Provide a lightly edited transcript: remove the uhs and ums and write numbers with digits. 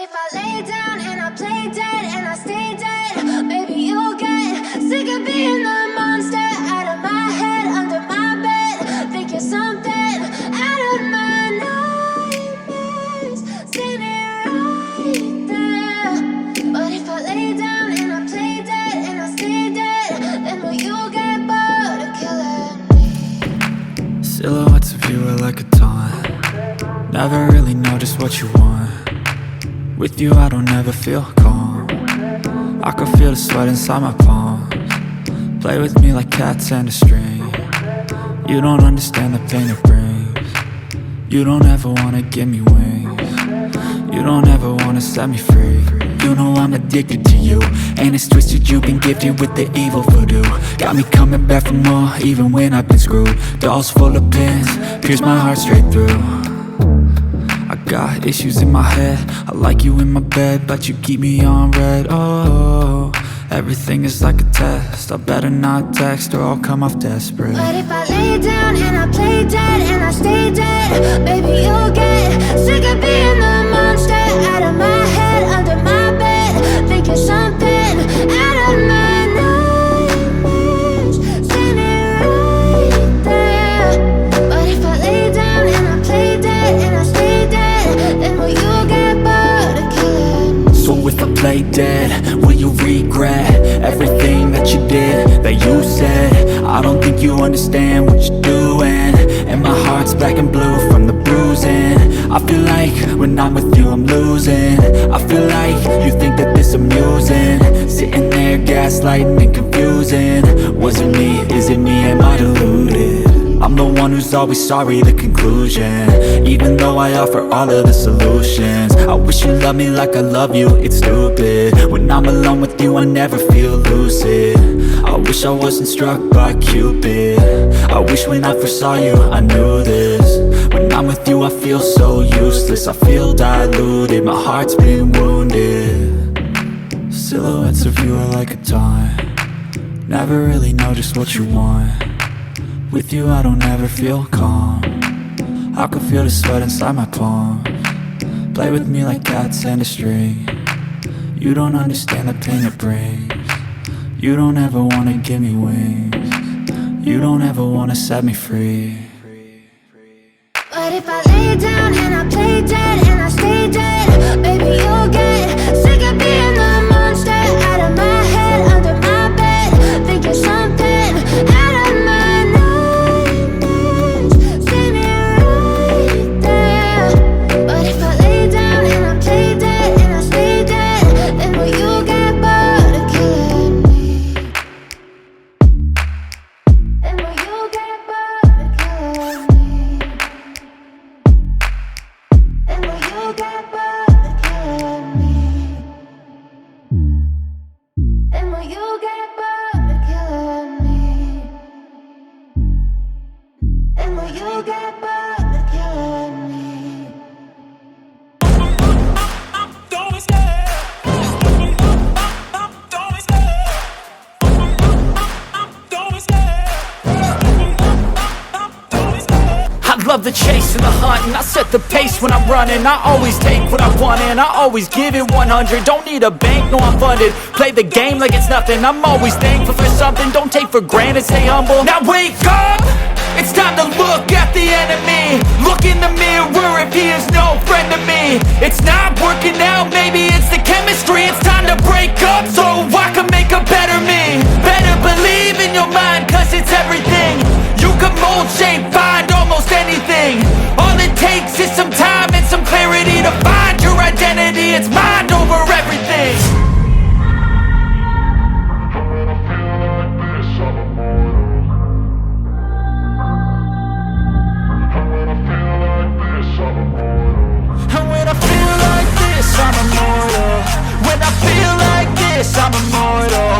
if I lay down and I play dead and I stay dead, maybe you'll get sick of being the monster out of my head, under my bed. Think you're something out of my nightmares, standing right there. But if I lay down and I play dead and I stay dead, then will you get bored of killing me? Silhouettes of you are like a taunt. Never really know just what you want. With you I don't ever feel calm. I can feel the sweat inside my palms. Play with me like cats and a string. You don't understand the pain it brings. You don't ever wanna give me wings. You don't ever wanna set me free. You know I'm addicted to you, and it's twisted, you've been gifted with the evil voodoo. Got me coming back for more, even when I've been screwed. Dolls full of pins, pierce my heart straight through. I got issues in my head, I like you in my bed, but you keep me on red. Oh, everything is like a test, I better not text or I'll come off desperate. But if I lay down and I play dead and I stay dead, baby you'll get sick of being the monster out of my head, under my bed. Think you're something out of my nightmares, standing right there. But if I lay down and I play dead and I stay dead, then will you get bored of killing me? So if I play dead, will you regret everything that you did, that you said? I don't think you understand what you're doing, and my heart's black and blue from the bruising. I feel like when I'm with you I'm losing. I feel like you think that this amusing, sitting there gaslighting and confusing. Was it me? Is it me? Am I deluded? I'm the one who's always sorry, the conclusion, even though I offer all of the solutions. I wish you loved me like I love you, it's stupid. When I'm alone with you I never feel lucid. I wish I wasn't struck by Cupid. I wish when I first saw you I knew this. When I'm with you I feel so useless, I feel diluted, my heart's been wounded. Silhouettes of you are like a taunt. Never really know just what you want. With you I don't ever feel calm. I can feel the sweat inside my palms. Play with me like cats and a string. You don't understand the pain it brings. You don't ever wanna give me wings. You don't ever wanna set me free. But if I lay down and I play dead and I stay dead, baby you'll get sick of being the monster out of my head, under my bed. Think you're something out of my nightmares, standing right there. But if I lay down and I play dead and I stay dead, then will you get bored of killing me? Then will you get bored of killing me? And will you get bored of killing me? And will you get bored of killing me? And will you get bored of killing me? I love the chase and the hunt, and I set the pace when I'm running. I always take what I want and I always give it 100. Don't need a bank, no I'm funded. Play the game like it's nothing, I'm always thankful for something. Don't take for granted, stay humble. Now wake up, it's time to look at the enemy. Look in the mirror if he is no friend to me. It's not working out, maybe it's the chemistry. It's time to break up so I can make a better me. Better believe in your mind, cause it's everything. You can mold, shape, find almost anything. All it takes is some time and some clarity to find your identity. It's mind over everything. And when I feel like this, I'm immortal. When I feel like this, I'm immortal.